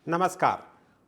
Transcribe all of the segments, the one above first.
नमस्कार।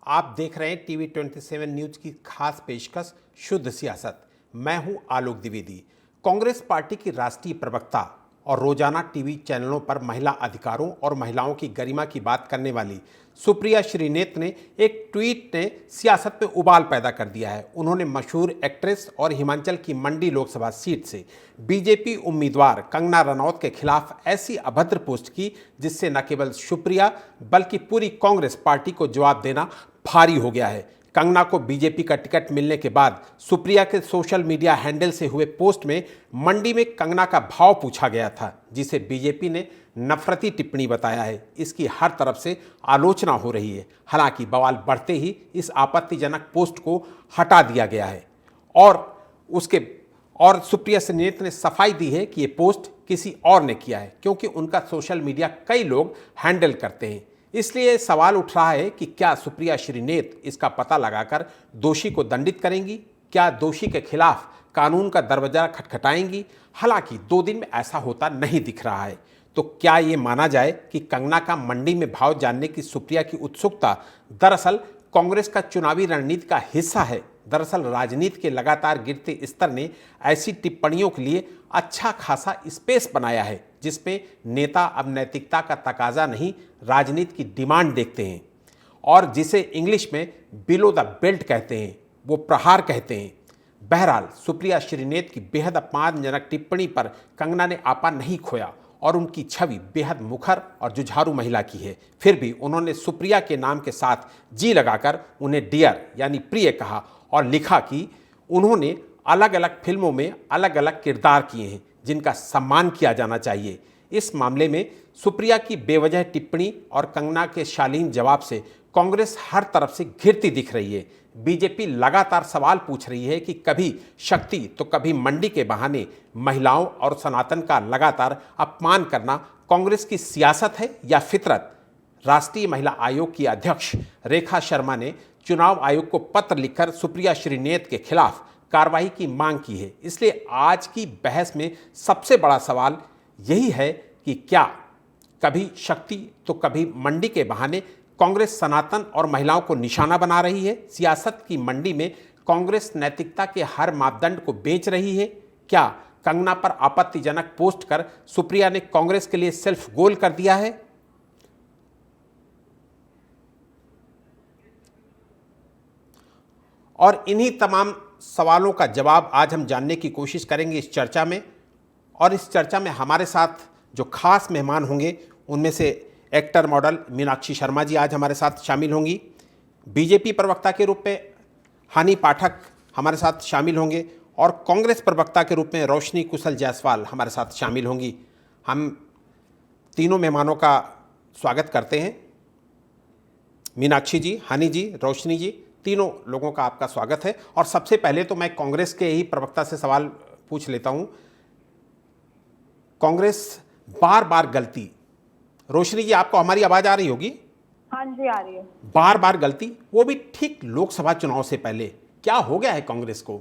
आप देख रहे हैं टीवी 27 न्यूज की खास पेशकश शुद्ध सियासत। मैं हूं आलोक द्विवेदी। कांग्रेस पार्टी की राष्ट्रीय प्रवक्ता और रोजाना टीवी चैनलों पर महिला अधिकारों और महिलाओं की गरिमा की बात करने वाली सुप्रिया श्रीनेत ने एक ट्वीट ने सियासत में उबाल पैदा कर दिया है। उन्होंने मशहूर एक्ट्रेस और हिमाचल की मंडी लोकसभा सीट से बीजेपी उम्मीदवार कंगना रनौत के खिलाफ ऐसी अभद्र पोस्ट की जिससे न केवल सुप्रिया बल्कि पूरी कांग्रेस पार्टी को जवाब देना भारी हो गया है। कंगना को बीजेपी का टिकट मिलने के बाद सुप्रिया के सोशल मीडिया हैंडल से हुए पोस्ट में मंडी में कंगना का भाव पूछा गया था, जिसे बीजेपी ने नफरती टिप्पणी बताया है। इसकी हर तरफ से आलोचना हो रही है। हालांकि बवाल बढ़ते ही इस आपत्तिजनक पोस्ट को हटा दिया गया है और सुप्रिया श्रीनेत ने सफाई दी है कि ये पोस्ट किसी और ने किया है, क्योंकि उनका सोशल मीडिया कई लोग हैंडल करते हैं। इसलिए सवाल उठ रहा है कि क्या सुप्रिया श्रीनेत इसका पता लगाकर दोषी को दंडित करेंगी? क्या दोषी के खिलाफ कानून का दरवाजा खटखटाएंगी? हालांकि 2 दिन में ऐसा होता नहीं दिख रहा है। तो क्या ये माना जाए कि कंगना का मंडी में भाव जानने की सुप्रिया की उत्सुकता दरअसल कांग्रेस का चुनावी रणनीति का हिस्सा है? दरअसल राजनीति के लगातार गिरते स्तर ने ऐसी टिप्पणियों के लिए अच्छा खासा स्पेस बनाया है, जिसमें नेता अब नैतिकता का तकाजा नहीं, राजनीति की डिमांड देखते हैं और जिसे इंग्लिश में बिलो द बेल्ट कहते हैं, वो प्रहार कहते हैं। बहरहाल सुप्रिया श्रीनेत की बेहद अपमानजनक टिप्पणी पर कंगना ने आपा नहीं खोया और उनकी छवि बेहद मुखर और जुझारू महिला की है। फिर भी उन्होंने सुप्रिया के नाम के साथ जी लगाकर उन्हें डियर यानी प्रिय कहा और लिखा कि उन्होंने अलग अलग फिल्मों में अलग अलग किरदार किए हैं जिनका सम्मान किया जाना चाहिए। इस मामले में सुप्रिया की बेवजह टिप्पणी और कंगना के शालीन जवाब से कांग्रेस हर तरफ से घिरती दिख रही है। बीजेपी लगातार सवाल पूछ रही है कि कभी शक्ति तो कभी मंडी के बहाने महिलाओं और सनातन का लगातार अपमान करना कांग्रेस की सियासत है या फितरत? राष्ट्रीय महिला आयोग की अध्यक्ष रेखा शर्मा ने चुनाव आयोग को पत्र लिखकर सुप्रिया श्रीनेत के खिलाफ कार्रवाई की मांग की है। इसलिए आज की बहस में सबसे बड़ा सवाल यही है कि क्या कभी शक्ति तो कभी मंडी के बहाने कांग्रेस सनातन और महिलाओं को निशाना बना रही है? सियासत की मंडी में कांग्रेस नैतिकता के हर मापदंड को बेच रही है? क्या कंगना पर आपत्तिजनक पोस्ट कर सुप्रिया ने कांग्रेस के लिए सेल्फ गोल कर दिया है? और इन्हीं तमाम सवालों का जवाब आज हम जानने की कोशिश करेंगे इस चर्चा में। और इस चर्चा में हमारे साथ जो खास मेहमान होंगे उनमें से एक्टर मॉडल मीनाक्षी शर्मा जी आज हमारे साथ शामिल होंगी। बीजेपी प्रवक्ता के रूप में हानि पाठक हमारे साथ शामिल होंगे और कांग्रेस प्रवक्ता के रूप में रोशनी कुशल जायसवाल हमारे साथ शामिल होंगी। हम तीनों मेहमानों का स्वागत करते हैं। मीनाक्षी जी, हानि जी, रोशनी जी, तीनों लोगों का आपका स्वागत है। और सबसे पहले तो मैं कांग्रेस के ही प्रवक्ता से सवाल पूछ लेता हूं। कांग्रेस बार बार गलती, रोशनी जी आपको हमारी आवाज आ रही होगी? हाँ जी, आ रही है। बार बार गलती, वो भी ठीक लोकसभा चुनाव से पहले। क्या हो गया है कांग्रेस को?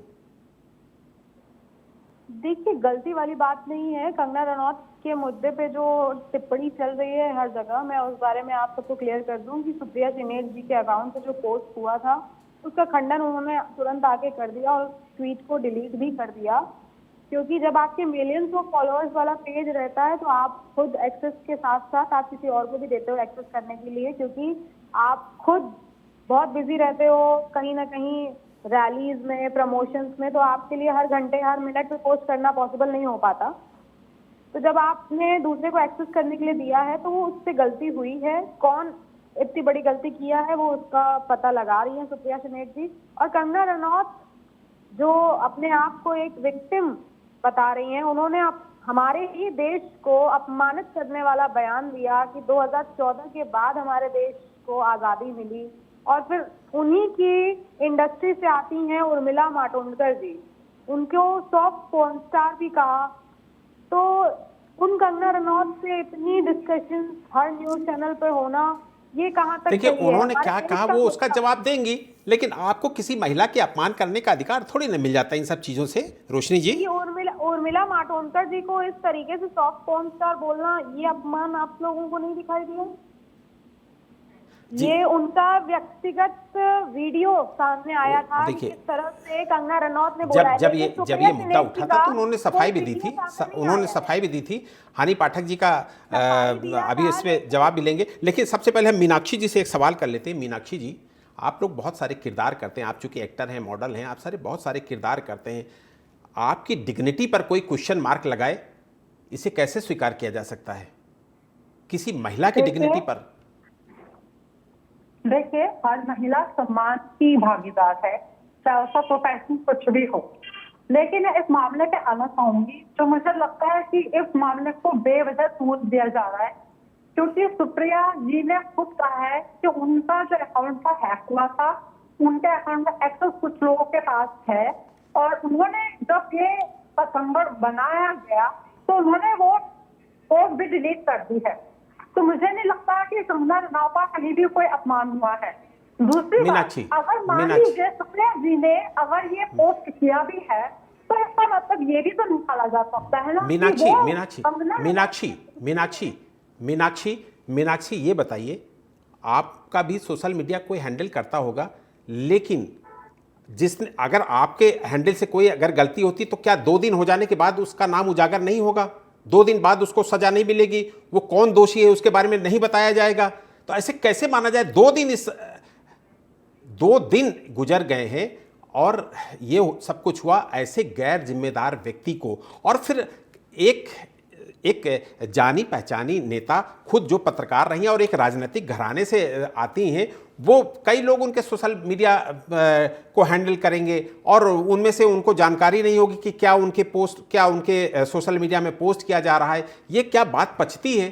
देखिए, गलती वाली बात नहीं है। कंगना रनौत के मुद्दे पे जो टिप्पणी चल रही है हर जगह, मैं उस बारे में आप सबको क्लियर कर दूं कि सुप्रिया श्रीनेत जी के अकाउंट से जो पोस्ट हुआ था उसका खंडन उन्होंने तुरंत आके कर दिया और ट्वीट को डिलीट भी कर दिया। क्योंकि जब आपके मिलियंस ऑफ फॉलोअर्स वाला पेज रहता है तो आप खुद एक्सेस के साथ साथ आप किसी और को भी देते हो एक्सेस करने के लिए, क्योंकि आप खुद बहुत बिजी रहते हो कहीं ना कहीं रैलीज में, प्रमोशंस में, तो आपके लिए हर घंटे हर मिनट में पोस्ट करना पॉसिबल नहीं हो पाता। तो जब आपने दूसरे को एक्सेस करने के लिए दिया है तो वो उससे गलती हुई है। कौन इतनी बड़ी गलती किया है वो उसका पता लगा रही है सुप्रिया श्रीनेत जी। और कंगना रनौत जो अपने आप को एक विक्टिम बता रही हैं, उन्होंने हमारे ही देश को अपमानित करने वाला बयान दिया कि 2014 के बाद हमारे देश को आज़ादी मिली। और फिर उन्हीं की इंडस्ट्री से आती हैं उर्मिला मातोंडकर जी, उनको सॉफ्ट पोर्न स्टार भी कहा। तो उन कंगना रनौत से इतनी डिस्कशन हर न्यूज चैनल पर होना, ये कहाँ तक? देखिए, उन्होंने क्या कहा वो उसका जवाब देंगी, लेकिन आपको किसी महिला के अपमान करने का अधिकार थोड़ी ना मिल जाता इन सब चीजों से। रोशनी जी, उर्मिला मातोंडकर जी को इस तरीके से सॉफ्ट पोर्न स्टार बोलना, ये अपमान आप लोगों को नहीं दिखाई दिया? ये उनका व्यक्तिगत वीडियो सामने आया था कि देखिए, किस तरह से कंगना रनौत ने बोला है, जब लेकिन ये सुप्रिया मुद्दा सुनील उठा जी था का तो उन्होंने सफाई भी कोई दी थी, वीडियो सामने नहीं उन्होंने आया है। सफाई भी दी थी। हानि पाठक जी का सफाई दिया अभी था, इस पे लेकिन जवाब भी लेंगे, लेकिन सबसे पहले हम मीनाक्षी जी से एक सवाल कर लेते हैं। मीनाक्षी जी, आप लोग बहुत सारे किरदार करते हैं, आप चूंकि एक्टर हैं, मॉडल हैं, आप सारे बहुत सारे किरदार करते हैं, आपकी डिग्निटी पर कोई क्वेश्चन मार्क लगाए, इसे कैसे स्वीकार किया जा सकता है किसी महिला की डिग्निटी पर? देखिए, हर महिला सम्मान की भागीदार है, चाहे उसका प्रोफेशन कुछ भी हो। लेकिन इस मामले पे आना चाहूंगी, जो मुझे लगता है कि इस मामले को बेवजह तूल दिया जा रहा है, क्योंकि सुप्रिया जी ने खुद कहा है कि उनका जो अकाउंट था हैक हुआ था, उनके अकाउंट में एक्सेस कुछ लोगों के पास है, और उन्होंने जब ये पतंगड़ बनाया गया तो उन्होंने वो पोस्ट भी डिलीट कर दी है। तो मुझे नहीं लगता कि कंगना रनौत का कहीं भी कोई अपमान हुआ है। दूसरी मीनाक्षी, बात, अगर मान मीनाक्षी। लीजिए सुप्रिया जी ने अगर ये पोस्ट किया भी है, तो इसका मतलब ये भी तो निकाला जा सकता है ना कि मीनाक्षी वो मीनाक्षी कंगना रनौत- मीनाक्षी मीनाक्षी मीनाक्षी मीनाक्षी ये बताइए, आपका भी सोशल मीडिया कोई हैंडल करता होगा, लेकिन जिसने, अगर आपके हैंडल से कोई अगर गलती होती तो क्या 2 दिन हो जाने के बाद उसका नाम उजागर नहीं होगा? 2 दिन बाद उसको सजा नहीं मिलेगी? वो कौन दोषी है उसके बारे में नहीं बताया जाएगा? तो ऐसे कैसे माना जाए? 2 दिन गुजर गए हैं और ये सब कुछ हुआ ऐसे गैर जिम्मेदार व्यक्ति को, और फिर एक जानी पहचानी नेता, खुद जो पत्रकार रही हैं और एक राजनीतिक घराने से आती हैं, वो कई लोग उनके सोशल मीडिया को हैंडल करेंगे और उनमें से उनको जानकारी नहीं होगी कि क्या उनके सोशल मीडिया में पोस्ट किया जा रहा है। ये क्या बात पचती है?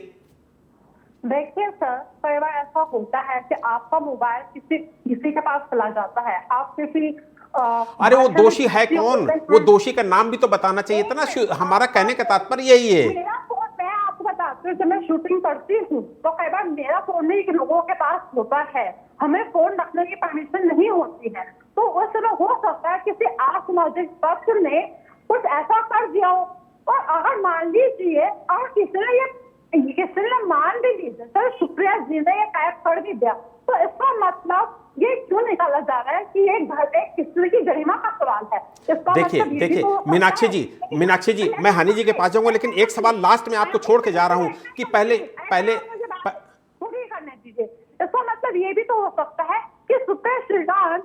देखिए सर, कई बार ऐसा होता है कि आपका मोबाइल किसी के पास चला जाता है, आप किसी अरे वो दोषी है कौन? वो दोषी का नाम भी तो बताना चाहिए था ना। हमारा कहने का तात्पर्य यही है। मेरा फोन, मैं आपको बताती हूँ, जब मैं शूटिंग करती हूँ तो कई बार मेरा फोन नहीं लोगों के पास होता है, हमें फोन रखने की परमिशन नहीं होती है। तो उस समय हो सकता है किसी असामाजिक तत्व ने कुछ ऐसा कर दिया हो, और अगर मान लीजिए और किसी ने मान भी लीजिए सर, सुप्रिया जी ने ये टाइप कर भी दिया, तो इसका मतलब ये क्यों निकाला जा रहा है कि ये घर में किसी की गरिमा का सवाल है? देखिए मीनाक्षी जी, मैं हनी जी के पास जाऊंगा, लेकिन एक सवाल लास्ट में आपको छोड़ के जा रहा हूं कि पहले पूरी करने दीजिए। इसका मतलब ये भी तो हो सकता है कि सुप्रिया श्रीकांत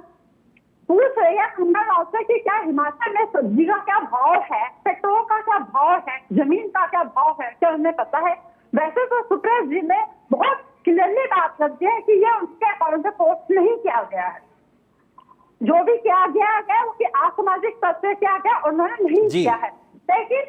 पूछ रही है कंगना रनौत से कि क्या हिमाचल में सब्जी का क्या भाव है, पेट्रोल का क्या भाव है, जमीन का क्या भाव है, क्या उन्हें पता है? वैसे तो सुप्रिया जी ने बहुत क्लियरली बात कर दी है कि ये उनके अकाउंट से पोस्ट नहीं किया गया है। जो भी किया गया है वो कि असामाजिक तत्व से किया गया, उन्होंने नहीं किया है। लेकिन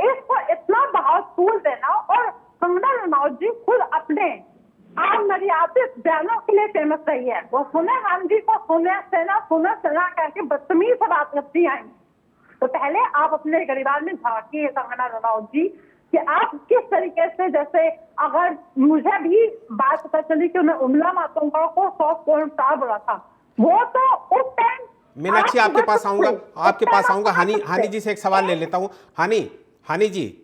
इसको इतना बहुत तूल देना, और कंगना रनौत जी खुद अपने आम मर्यादित बयानों के लिए फेमस रही है। वो सोनिया गांधी को सोनिया सेना करके बदतमीज से बात करती आई। तो पहले आप अपने गरीबान में झांकिए कंगना रनौत जी कि आप किस तरीके से, जैसे अगर मुझे भी बात पता चली कि उन्हें उमला मातोंगा को 100 बोला था, वो तो उस टाइम। मीनाक्षी आपके पास आऊंगा हानि जी से एक सवाल ले लेता हूं। हानि जी,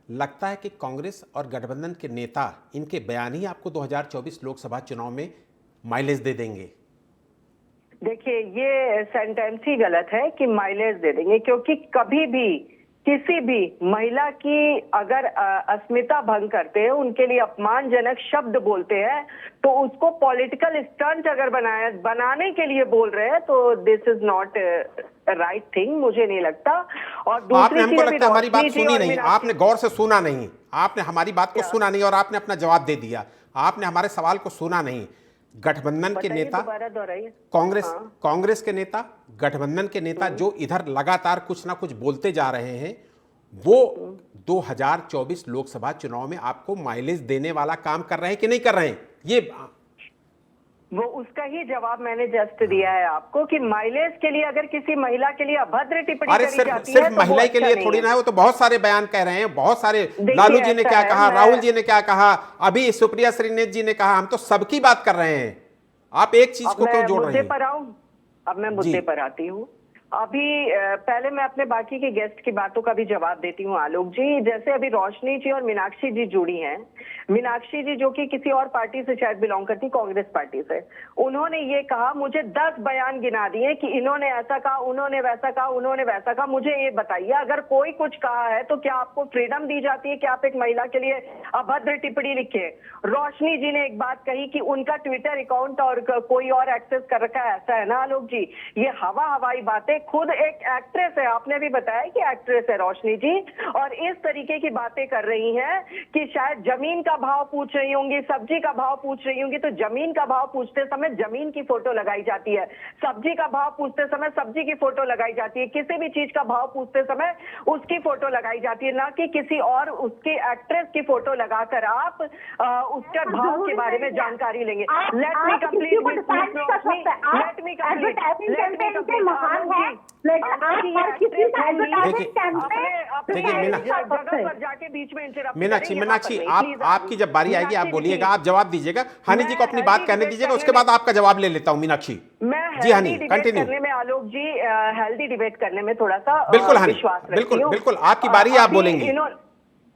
लगता है कि कांग्रेस और गठबंधन के नेता, इनके बयान ही आपको 2024 लोकसभा चुनाव में माइलेज दे देंगे? देखिए, ये सेंटेंस ही गलत है कि माइलेज दे देंगे, क्योंकि कभी भी किसी भी महिला की अगर अस्मिता भंग करते हैं, उनके लिए अपमानजनक शब्द बोलते हैं, तो उसको पॉलिटिकल स्टंट अगर बनाने के लिए बोल रहे हैं, तो this is not right thing, मुझे नहीं लगता। और आपने, हमको लगता है हमारी बात सुनी नहीं, आपने गौर से सुना नहीं, आपने हमारी बात को सुना नहीं और आपने अपना जवाब दे दिया, आपने हमारे सवाल को सुना नहीं। गठबंधन के नेता, कांग्रेस के नेता, गठबंधन के नेता जो इधर लगातार कुछ ना कुछ बोलते जा रहे हैं, वो 2024 लोकसभा चुनाव में आपको माइलेज देने वाला काम कर रहे हैं कि नहीं कर रहे हैं? ये वो उसका ही जवाब मैंने जस्ट दिया है आपको कि माइलेज के लिए अगर किसी महिला के लिए अभद्र टिप्पणी अरे करी जाती है, सिर्फ तो महिला के लिए अच्छा थोड़ी ना है, वो तो बहुत सारे बयान कह रहे हैं, बहुत सारे। देखिए, लालू जी ने ऐसा क्या है, कहा, राहुल जी ने क्या कहा, अभी सुप्रिया श्रीनेत जी ने कहा, हम तो सबकी बात कर रहे हैं। आप एक चीज को क्यों जोड़ रहे हैं? अब मैं मुद्दे पर आती हूँ। अभी पहले मैं अपने बाकी के गेस्ट की बातों का भी जवाब देती हूँ आलोक जी। जैसे अभी रोशनी जी और मीनाक्षी जी जुड़ी हैं, मीनाक्षी जी जो कि किसी और पार्टी से शायद बिलोंग करती, कांग्रेस पार्टी से, उन्होंने ये कहा, मुझे 10 बयान गिना दिए कि इन्होंने ऐसा कहा, उन्होंने वैसा कहा, उन्होंने वैसा कहा। मुझे ये बताइए, अगर कोई कुछ कहा है तो क्या आपको फ्रीडम दी जाती है कि आप एक महिला के लिए अभद्र टिप्पणी लिखे? रोशनी जी ने एक बात कही कि उनका ट्विटर अकाउंट और कोई और एक्सेस कर रखा है, ऐसा है ना आलोक जी? ये हवाई बातें, खुद एक एक्ट्रेस है, आपने भी बताया कि एक्ट्रेस है रोशनी जी, और इस तरीके की बातें कर रही हैं कि शायद जमीन का भाव पूछ रही होंगी, सब्जी का भाव पूछ रही होंगी, तो जमीन का भाव पूछते समय जमीन की फोटो लगाई जाती है, सब्जी का भाव पूछते समय सब्जी की फोटो लगाई जाती है, किसी भी चीज का भाव पूछते समय उसकी फोटो लगाई जाती है, ना कि किसी और उसकी एक्ट्रेस की फोटो लगाकर आप उसके भाव के बारे में जानकारी लेंगे। लेट मी कंप्लीट जाके बीच में इंटरप्ट। मीनाक्षी, आपकी जब बारी आएगी आप बोलिएगा, आप जवाब दीजिएगा। हनी जी को अपनी बात कहने दीजिएगा, उसके बाद आपका जवाब ले लेता हूँ मीनाक्षी जी। हनी कंटिन्यू करने में आलोक जी, हेल्दी डिबेट करने में थोड़ा सा बिल्कुल हनी, विश्वास बिल्कुल बिल्कुल आपकी बारी, आप बोलेंगी।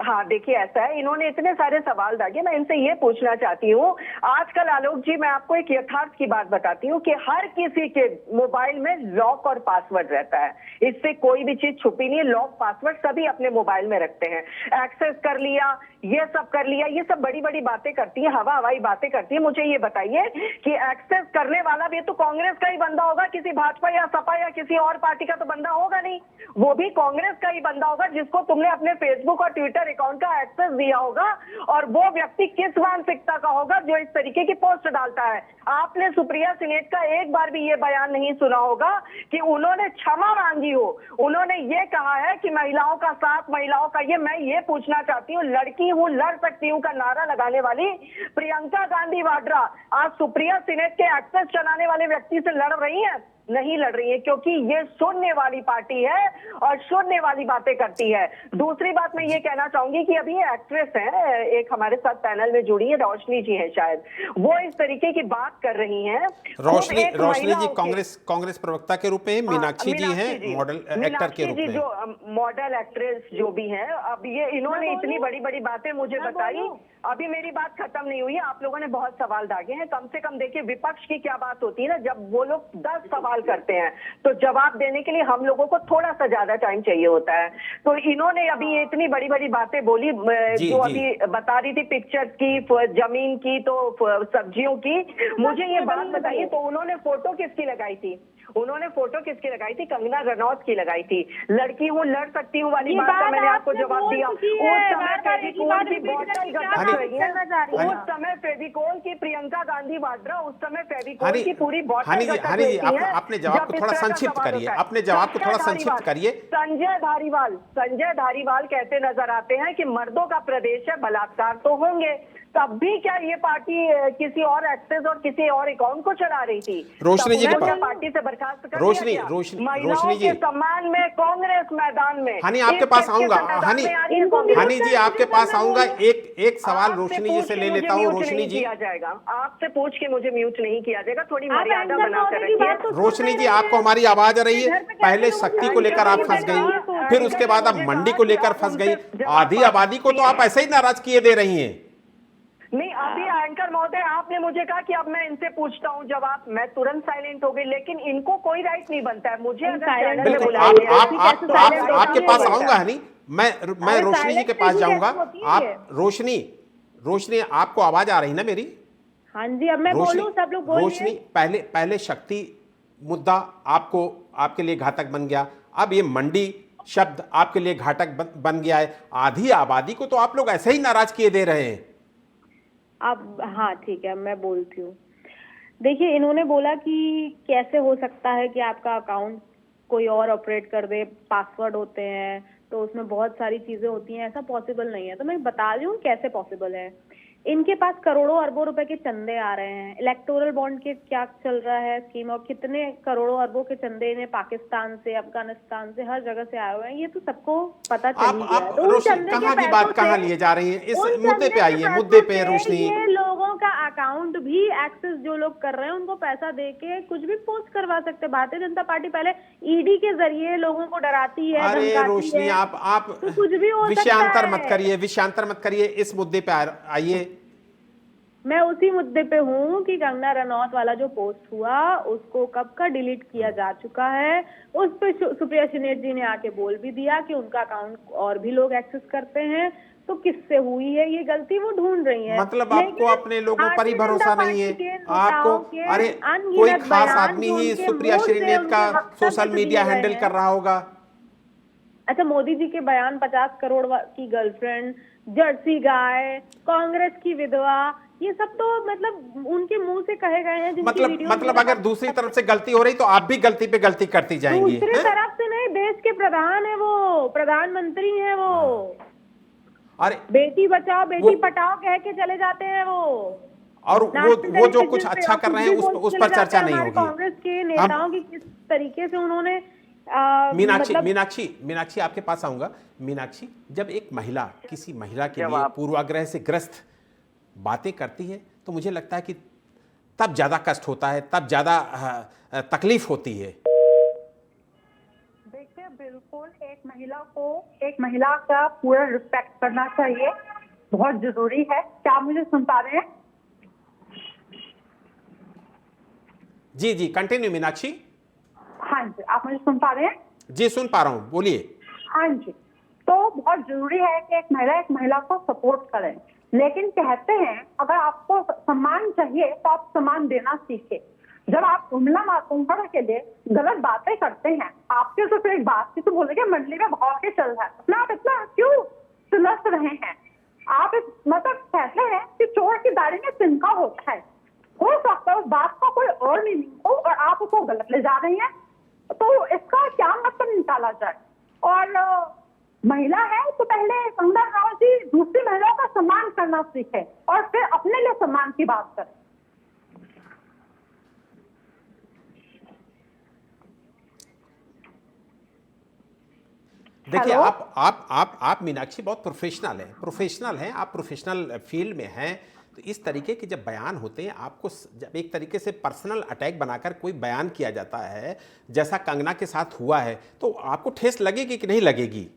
हाँ देखिए, ऐसा है, इन्होंने इतने सारे सवाल दागे, मैं इनसे ये पूछना चाहती हूँ, आजकल आलोक जी मैं आपको एक यथार्थ की बात बताती हूँ कि हर किसी के मोबाइल में लॉक और पासवर्ड रहता है, इससे कोई भी चीज छुपी नहीं है। लॉक पासवर्ड सभी अपने मोबाइल में रखते हैं, एक्सेस कर लिया, ये सब कर लिया, ये सब बड़ी बड़ी बातें करती है, हवाई बातें करती है। मुझे ये बताइए कि एक्सेस करने वाला भी तो कांग्रेस का ही बंदा होगा, किसी भाजपा या सपा या किसी और पार्टी का तो बंदा होगा नहीं, वो भी कांग्रेस का ही बंदा होगा जिसको तुमने अपने फेसबुक और ट्विटर अकाउंट का एक्सेस दिया होगा। और वो व्यक्ति किस मानसिकता का होगा जो इस तरीके की पोस्ट डालता है? आपने सुप्रिया सिनेट का एक बार भी ये बयान नहीं सुना होगा कि उन्होंने क्षमा मांगी हो, उन्होंने ये कहा है कि महिलाओं का साथ, महिलाओं का ये। मैं ये पूछना चाहती हूँ, लड़की हूँ लड़ सकती हूँ का नारा लगाने वाली प्रियंका गांधी वाड्रा आज सुप्रिया सिनेट के एक्सेस चलाने वाले व्यक्ति से लड़ रही है? नहीं लड़ रही है, क्योंकि ये सुनने वाली पार्टी है और सुनने वाली बातें करती है। दूसरी बात मैं ये कहना चाहूंगी कि अभी ये एक्ट्रेस है, एक हमारे साथ पैनल में जुड़ी है, रोशनी जी है शायद, वो इस तरीके की बात कर रही हैं। रोशनी जी कांग्रेस प्रवक्ता के रूप में, मीनाक्षी जी हैं मॉडल एक्टर के रूप में, जो मॉडल एक्ट्रेस जो भी है। अब ये इन्होंने इतनी बड़ी बड़ी बातें मुझे बताई, अभी मेरी बात खत्म नहीं हुई है, आप लोगों ने बहुत सवाल दागे हैं। कम से कम देखिए विपक्ष की क्या बात होती है ना, जब वो लोग 10 सवाल करते हैं तो जवाब देने के लिए हम लोगों को थोड़ा सा ज्यादा टाइम चाहिए होता है। तो इन्होंने अभी इतनी बड़ी बड़ी बातें बोली, जो अभी बता रही थी पिक्चर्स की, जमीन की, तो सब्जियों की। मुझे ये बात बताइए, तो उन्होंने फोटो किसकी लगाई थी? उन्होंने फोटो किसकी लगाई थी? कंगना रनौत की लगाई थी। लड़की हूँ लड़ सकती हूँ वाली बात का मैंने आपको जवाब दिया। उस समय फेविकोल की बोतल गटक रही है, उस समय फेविकोल की प्रियंका गांधी वाड्रा, उस समय फेविकोल की पूरी बोतल गटक रही है। अपने जवाब को थोड़ा संक्षिप्त करिए, अपने जवाब को थोड़ा संक्षिप्त करिए। संजय धारीवाल कहते नजर आते हैं कि मर्दों का प्रदेश है, बलात्कार तो होंगे। तब भी क्या ये पार्टी किसी और एक्सेस और किसी और अकाउंट को चला रही थी? रोशनी जी के पास, पार्टी से बर्खास्त कर रोशनी जी सम्मान में कांग्रेस मैदान में। हनी आपके पास आऊंगा, हनी जी आपके पास आऊंगा, एक सवाल रोशनी जी से ले लेता हूँ। रोशनी जी, जाएगा आपसे पूछ के मुझे म्यूट नहीं किया जाएगा, थोड़ी मर्यादा बनाकर रखिए। रोशनी जी आपको हमारी आवाज आ रही है? पहले शक्ति को लेकर आप फंस गई, फिर उसके बाद आप मंडी को लेकर फंस गई, आधी आबादी को तो आप ऐसे ही नाराज किए दे रही हैं। नहीं, अभी एंकर महोदय आपने मुझे कहा कि अब मैं इनसे पूछता हूं जवाब, मैं तुरंत साइलेंट हो गई, लेकिन इनको कोई राइट नहीं बनता है मुझे अगर आपके पास आऊंगा हनी, मैं रोशनी जी के पास जाऊंगा। आप रोशनी आपको आवाज आ रही ना मेरी? हाँ जी, अब मैं बोलूं, सब लोग बोलिए। रोशनी, पहले शक्ति मुद्दा आपके लिए घातक बन गया, अब ये मंडी शब्द आपके लिए घातक बन गया है। आधी आबादी को तो आप लोग ऐसे ही नाराज किए दे रहे हैं। अब हाँ ठीक है, मैं बोलती हूँ। देखिए, इन्होंने बोला कि कैसे हो सकता है कि आपका अकाउंट कोई और ऑपरेट कर दे, पासवर्ड होते हैं तो उसमें बहुत सारी चीजें होती हैं, ऐसा पॉसिबल नहीं है। तो मैं बता रही हूँ कैसे पॉसिबल है। इनके पास करोड़ों अरबों रुपए के चंदे आ रहे हैं। इलेक्टोरल बॉन्ड के क्या चल रहा है स्कीम, और कितने करोड़ों अरबों के चंदे इन्हें पाकिस्तान से, अफगानिस्तान से, हर जगह से आए हुए हैं। ये तो सबको पता चल ही गया है। तो उन रोशनी चंदे के कहाँ की पैसों बात कहाँ से- लिए जा रही है, इस उन मुद्दे चंदे पे के आइए, पैसों मुद्दे पे से रोशनी। ये लोगों का अकाउंट भी एक्सेस जो लोग कर रहे हैं उनको पैसा देके कुछ भी पोस्ट करवा सकते हैं। भारतीय जनता पार्टी पहले ईडी के जरिए लोगों को डराती है, अरे धमकाती रोशनी, है। आप तो कुछ भी हो सकता विषयांतर मत है। करिए, विषयांतर मत करिए, इस मुद्दे पे आइए। मैं उसी मुद्दे पे हूँ कि कंगना रनौत वाला जो पोस्ट हुआ उसको कब का डिलीट किया जा चुका है। उस पे सुप्रिया श्रीनेत जी ने आके बोल भी दिया कि उनका अकाउंट और भी लोग एक्सेस करते हैं। तो किससे हुई है ये गलती, वो ढूंढ रही है। मतलब आपको अपने लोगों पर ही भरोसा नहीं है आपको? अरे कोई खास आदमी ही सुप्रिया श्रीनेत का सोशल मीडिया हैंडल कर रहा होगा। अच्छा, मोदी जी के बयान, 50 करोड़ की गर्लफ्रेंड, जर्सी गाय, कांग्रेस की विधवा, ये सब तो मतलब उनके मुंह से कहे गए हैं। मतलब अगर दूसरी तरफ से गलती हो रही तो आप भी गलती पे गलती करती जाएंगी। दूसरी तरफ से नहीं, देश के प्रधान है वो, प्रधानमंत्री है वो। अरे बेटी बचाओ बेटी पटाओ कह के चले जाते हैं वो, और वो जो कुछ अच्छा कर रहे हैं उस पर चर्चा नहीं होगी। कांग्रेस के नेताओं की किस तरीके से उन्होंने मीनाक्षी आपके पास आऊंगा। मीनाक्षी, जब एक महिला किसी महिला के लिए पूर्वाग्रह से ग्रस्त बातें करती है तो मुझे लगता है कि तब ज्यादा कष्ट होता है, तब ज्यादा तकलीफ होती है। देखिए, बिल्कुल एक महिला का पूरा रिस्पेक्ट करना चाहिए, बहुत जरूरी है। क्या आप मुझे सुन पा रहे हैं? जी जी, कंटिन्यू मीनाक्षी। हाँ जी, आप मुझे सुन पा रहे हैं? जी सुन पा रहा हूँ, बोलिए। हाँ जी, तो बहुत जरूरी है कि एक महिला को सपोर्ट करें, लेकिन कहते हैं अगर आपको सम्मान चाहिए तो आप सम्मान देना सीखें। जब आप उमला मातूंगड़ के लिए गलत बातें करते हैं, आपके तो फिर एक बात की तो बोलेंगे मंडली में भाव के चल रहा है, अपना आप इतना क्यों सुलझ रहे हैं? आप मतलब कहते हैं कि चोर की दाढ़ी में तिनका होता है, हो सकता है उस बात का कोई और मीनिंग हो और आप उसको गलत ले जा रही हैं, तो इसका क्या मतलब निकाला जाए? और महिला है तो पहले कंगना रनौत जी दूसरी महिलाओं का सम्मान करना सीखे और फिर अपने लिए सम्मान की बात करें। देखिए, आप मीनाक्षी बहुत प्रोफेशनल हैं, आप प्रोफेशनल फील्ड में हैं। तो इस तरीके के जब बयान होते हैं, आपको जब एक तरीके से पर्सनल अटैक बनाकर कोई बयान किया जाता है जैसा कंगना के साथ हुआ है, तो आपको ठेस लगेगी कि नहीं लगेगी?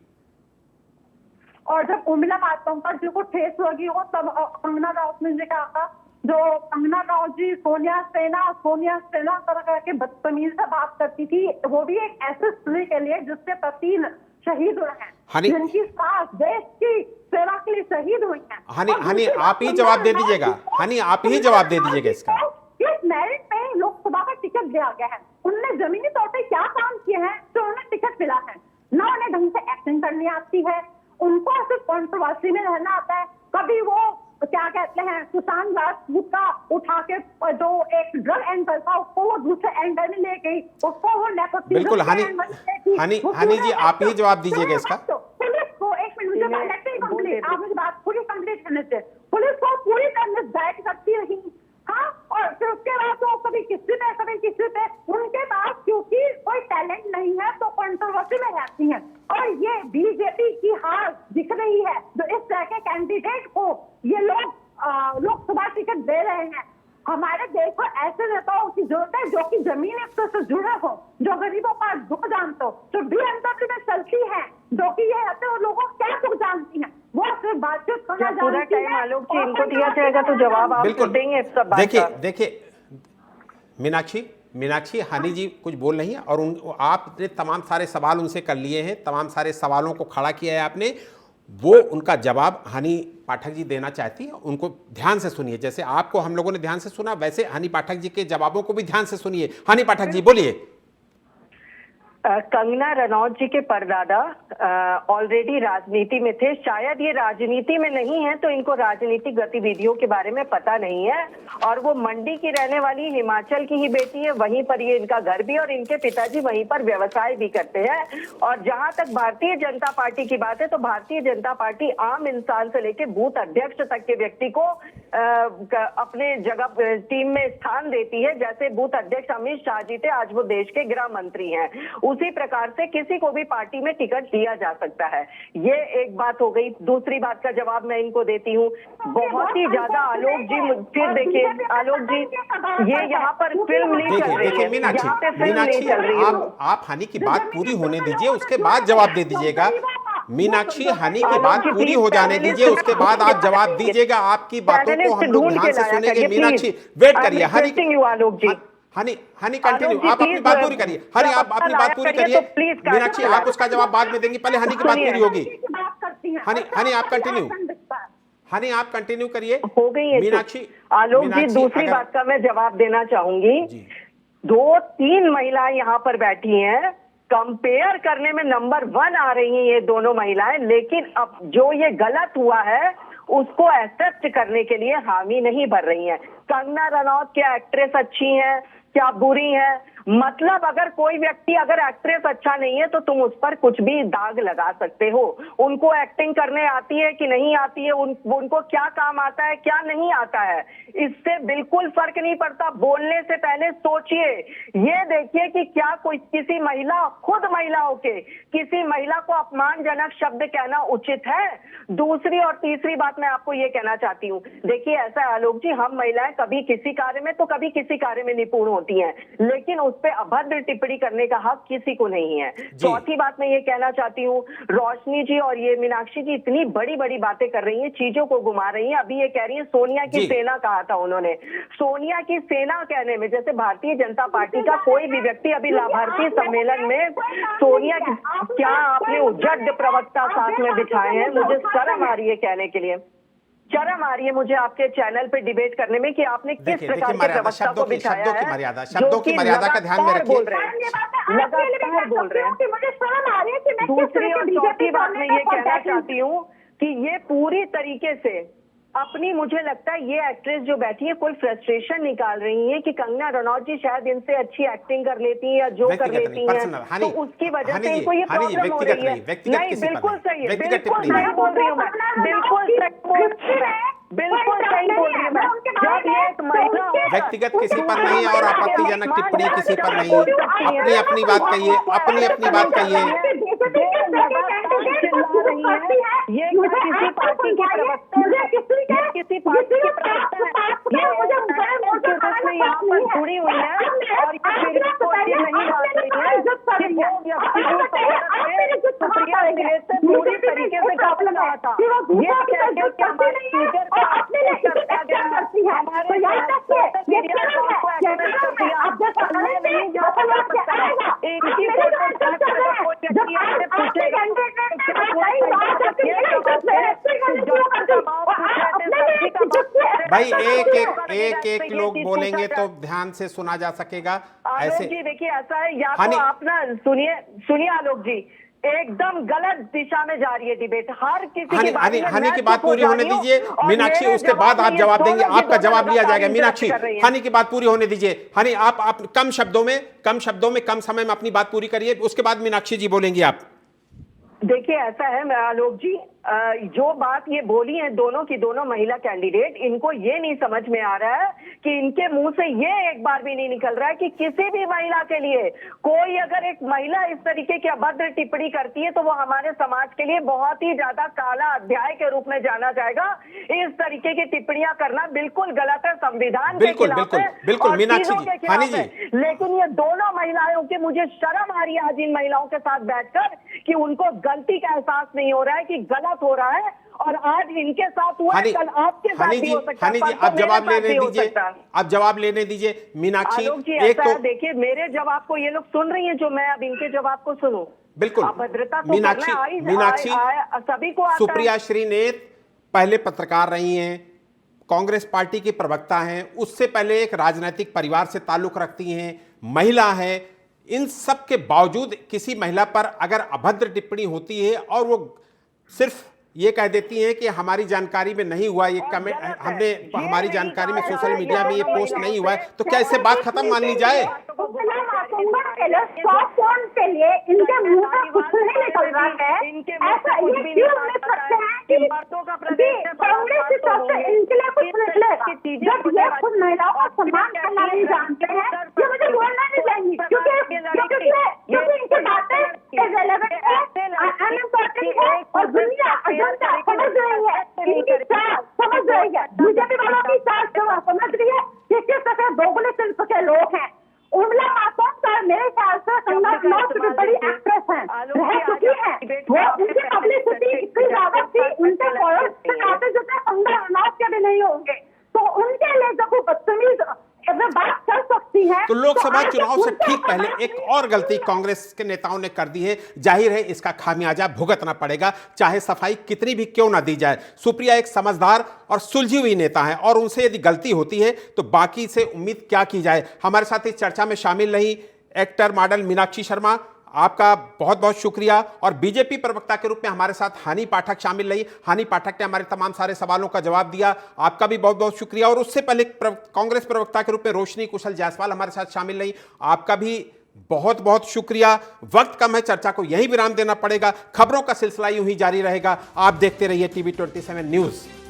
और जब उर्मिला मातोंडकर जी को ठेस लगी हो तब कंगना रनौत ने कहा, जो कंगना रनौत जी सोनिया सेना तरह के बदतमीज से बात करती थी, वो भी एक ऐसे स्त्री के लिए जिसके पति शहीद हुए हैं, जिनकी सास देश की सेवा के लिए शहीद हुई है। हनी आप ही जवाब दे दीजिएगा, आप ही जवाब दे दीजिएगा इसका। किस मेरिट पे लोकसभा का टिकट दिया गया है? उनने जमीनी तौर पर क्या काम किए हैं जो उन्हें टिकट मिला है? ना उन्हें ढंग से एक्टिंग करनी आती है, उनको सिर्फ कंट्रोवर्सी में रहना आता है। कभी वो क्या कहते हैं, सुशांत राजपूत का उठा के जो एक ड्रग एंगल था उसको वो दूसरे एंगल में ले गई, उसको वो बिल्कुल हनी जी आप ही जवाब दीजिएगा इसका। पुलिस को एक मिनट आप मुझे बात पूरी कंप्लीट करने से, पुलिस को पूरी तरह गाइड करती रही। हाँ, और फिर उसके बाद तो कभी किसी पे उनके पास क्योंकि कोई टैलेंट नहीं है तो कंट्रोवर्सी में रहती हैं। और ये बीजेपी की हार दिख रही है, जो इस तरह के कैंडिडेट को ये लोग लोकसभा टिकट दे रहे हैं। हमारे देश को ऐसे नेताओं की जरूरत है जो कि जमीन स्तर से जुड़े हो, जो गरीबों का दुख जानते हो, जो BMW में चलती है, जो कि ये रहते लोगों क्या दुख जानती है, वो सिर्फ बातचीत करना जानती है। आलोक जी, इनको दिया जाएगा तो जवाब आप देंगे सब बात का। देखिए मीनाक्षी हनी जी कुछ बोल रही हैं और आपने तमाम सारे सवाल उनसे कर लिए हैं, तमाम सारे सवालों को खड़ा किया है आपने, वो उनका जवाब हनी पाठक जी देना चाहती है। उनको ध्यान से सुनिए, जैसे आपको हम लोगों ने ध्यान से सुना वैसे हनी पाठक जी के जवाबों को भी ध्यान से सुनिए। हनी पाठक जी बोलिए। कंगना रनौत जी के परदादा ऑलरेडी राजनीति में थे। शायद ये राजनीति में नहीं है तो इनको राजनीतिक गतिविधियों के बारे में पता नहीं है, और वो मंडी की रहने वाली हिमाचल की ही बेटी है, वहीं पर ये इनका घर भी, और इनके पिताजी वहीं पर व्यवसाय भी करते हैं। और जहां तक भारतीय जनता पार्टी की बात है तो भारतीय जनता पार्टी आम इंसान से लेकर बूथ अध्यक्ष तक के व्यक्ति को अपने जगह टीम में स्थान देती है। जैसे बूथ अध्यक्ष अमित शाह जी थे, आज वो देश के गृह मंत्री हैं। उसी प्रकार से किसी को भी पार्टी में टिकट दिया जा सकता है। ये एक बात हो गई। दूसरी बात का जवाब मैं इनको देती हूँ। बहुत ही ज्यादा आलोक जी, फिर देखिए आलोक जी, ये यहाँ पर फिल्म नहीं चल रही है, यहाँ पे फिल्म नहीं चल रही है। आप हनी की बात पूरी होने दीजिए, उसके बाद जवाब दे दीजिएगा। मीनाक्षी, हनी की बात पूरी हो जाने दीजिए, उसके बाद आप जवाब दीजिएगा। आपकी बातों को हम लोग ध्यान से सुनेंगे। मीनाक्षी वेट करिए। हनी कंटिन्यू, आप अपनी बात पूरी करिए। हनी आप अपनी बात पूरी करिए। मीनाक्षी आप उसका जवाब बाद में देंगी, पहले हनी की बात पूरी होगी। हनी आप कंटिन्यू करिए। हो गई है मीनाक्षी। आलोक जी, दूसरी बात का मैं जवाब देना चाहूंगी। 2-3 महिलाएं यहाँ पर बैठी हैं, कंपेयर करने में नंबर 1 आ रही हैं ये दोनों महिलाएं, लेकिन अब जो ये गलत हुआ है उसको एक्सेप्ट करने के लिए हामी नहीं भर रही हैं। कंगना रनौत क्या एक्ट्रेस अच्छी हैं, क्या बुरी हैं? मतलब अगर कोई व्यक्ति अगर एक्ट्रेस अच्छा नहीं है तो तुम उस पर कुछ भी दाग लगा सकते हो। उनको एक्टिंग करने आती है कि नहीं आती है, उनको क्या काम आता है क्या नहीं आता है, इससे बिल्कुल फर्क नहीं पड़ता। बोलने से पहले सोचिए, ये देखिए कि क्या कोई किसी महिला, खुद महिलाओं के किसी महिला को अपमानजनक शब्द कहना उचित है? दूसरी और तीसरी बात मैं आपको ये कहना चाहती हूँ, देखिए ऐसा है आलोक जी, हम महिलाएं कभी किसी कार्य में तो कभी किसी कार्य में निपुण होती हैं, लेकिन उस पे अभद्र टिप्पणी करने का हक किसी को नहीं है। चौथी बात मैं ये कहना चाहती हूँ, रोशनी जी और ये मीनाक्षी जी इतनी बड़ी बड़ी बातें कर रही हैं, चीजों को घुमा रही हैं। अभी ये कह रही है सोनिया की सेना कहा था उन्होंने। सोनिया की सेना कहने में, जैसे भारतीय जनता पार्टी का कोई भी व्यक्ति अभी लाभार्थी सम्मेलन में सोनिया की, क्या आपने उज्जड प्रवक्ता साथ में बिछाए हैं? मुझे शर्म आ रही है कहने के लिए, शर्म आ रही है मुझे आपके चैनल पे डिबेट करने में कि आपने किस प्रकार के प्रवक्ता को बिछाया है। शब्दों की मर्यादा का ध्यान में रखिए। लगातार बोल रहे हैं। दूसरी और चौथी बात मैं ये कहना चाहती हूँ कि ये पूरी तरीके से अपनी, मुझे लगता है ये एक्ट्रेस जो बैठी है कोई फ्रस्ट्रेशन निकाल रही है कि कंगना रनौत जी शायद इनसे अच्छी एक्टिंग कर लेती है या जो कर लेती है, तो उसकी वजह से इनको ये प्रॉब्लम हो रही है। नहीं, बिल्कुल सही है, बिल्कुल सही बोल रही हूँ मैं, बिल्कुल सही बोल रही हूँ मैं। जब ये एक महिला व्यक्तिगत किसी पर नहीं और आपत्तिजनक टिप्पणी किसी पर नहीं, अपनी अपनी बात कहिए, अपनी अपनी बात कहिए। ये किसी पार्टी के प्रवक्ता, किसी पार्टी के प्रवक्ता ये यहाँ पर जुड़ी हुई है और ये नहीं बात रही है कि वो व्यक्ति सुप्रिया इंग्लिश से पूरी तरीके से काफी रहा था। ये कहते कि हमारे स्पीकर को चर्चा गया हमारे भाई एक लोग बोलेंगे तो ध्यान से सुना जा सकेगा। आलोक जी देखिए ऐसा है, या तो आप ना सुनिए आलोक जी, एकदम गलत दिशा में जा रही है डिबेट। हर किसी हनी की बात पूरी होने दीजिए मीनाक्षी, उसके बाद आप जवाब देंगे, आपका जवाब लिया जाएगा। मीनाक्षी, हनी की बात पूरी होने दीजिए। हनी आप कम शब्दों में कम समय में अपनी बात पूरी करिए, उसके बाद मीनाक्षी जी बोलेंगी आप। देखिए ऐसा है आलोक जी, जो बात ये बोली है दोनों की दोनों महिला कैंडिडेट, इनको ये नहीं समझ में आ रहा है कि इनके मुंह से ये एक बार भी नहीं निकल रहा है कि किसी भी महिला के लिए कोई अगर एक महिला इस तरीके की अभद्र टिप्पणी करती है तो वो हमारे समाज के लिए बहुत ही ज्यादा काला अध्याय के रूप में जाना जाएगा। इस तरीके की टिप्पणियां करना बिल्कुल गलत है, संविधान के खिलाफ है, बिल्कुल मीनाक्षी जी, हनी जी, लेकिन ये दोनों महिलाओं के, मुझे शर्म आ रही है आज इन महिलाओं के साथ बैठकर कि उनको गलती का एहसास नहीं हो रहा है कि गलत हो रहा है, और आज इनके साथ हुआ है, कल आपके साथ भी हो सकता है। हनी जी आप जवाब लेने दीजिए। मीनाक्षी एक तो देखिए, मेरे जवाब को ये लोग सुन रही हैं, जो मैं अब इनके जवाब को सुनूं। बिल्कुल अभद्रता मीनाक्षी सभी को सुप्रिया श्रीनेत पहले पत्रकार रही हैं, कांग्रेस पार्टी की प्रवक्ता हैं, उससे पहले एक राजनीतिक परिवार से ताल्लुक रखती हैं, महिला है, इन सब के बावजूद किसी महिला पर अगर अभद्र टिप्पणी होती है और वो सिर्फ ये कह देती हैं कि हमारी जानकारी में नहीं हुआ, ये कमेंट हमने हमारी जानकारी में सोशल मीडिया में ये पोस्ट नहीं हुआ है, तो क्या इससे बात खत्म मान ली जाए? के लिए इनके मुंह से कुछ नहीं निकल रहा है, ऐसा ये क्यों नहीं सकते हैं कि कांग्रेस की तरफ से इनके लिए कुछ निकलेगा? जब ये खुद महिलाओं का सम्मान करना नहीं जानते हैं, ये मुझे बोलना नहीं चाहिए, क्योंकि इनकी बातें इररिलेवेंट है, अनइम्पोर्टेंट है और दुनिया अजंता समझ रही है, इनकी चाल समझ रही है, बीजेपी वालों की चाल समझ रही है कि किस तरह दोगुने किस्म के लोग हैं। उर्मिला मातोंड सर मेरे ख्याल से कंगना रनौत की बड़ी एक्ट्रेस हैं, रह चुकी हैं, वो उनकी पब्लिसिटी इतनी ज्यादा थी, उनके फॉलोअर्स काफी जो थे कंगना रनौत के भी नहीं होंगे, तो उनके लिए जब वो बदतमीज बात कर सकती है। तो लोकसभा चुनाव से ठीक पहले एक और गलती कांग्रेस के नेताओं ने कर दी है, जाहिर है इसका खामियाजा भुगतना पड़ेगा, चाहे सफाई कितनी भी क्यों ना दी जाए। सुप्रिया एक समझदार और सुलझी हुई नेता है और उनसे यदि गलती होती है तो बाकी से उम्मीद क्या की जाए। हमारे साथ इस चर्चा में शामिल रही एक्टर मॉडल मीनाक्षी शर्मा, आपका बहुत बहुत शुक्रिया। और बीजेपी प्रवक्ता के रूप में हमारे साथ हानि पाठक शामिल रही। हानि पाठक ने हमारे तमाम सारे सवालों का जवाब दिया, आपका भी बहुत बहुत शुक्रिया। और उससे पहले कांग्रेस प्रवक्ता के रूप में रोशनी कुशल जायसवाल हमारे साथ शामिल रही, आपका भी बहुत बहुत शुक्रिया। वक्त कम है, चर्चा को यही विराम देना पड़ेगा। खबरों का सिलसिला यूं ही जारी रहेगा। आप देखते रहिए TV 27 न्यूज़।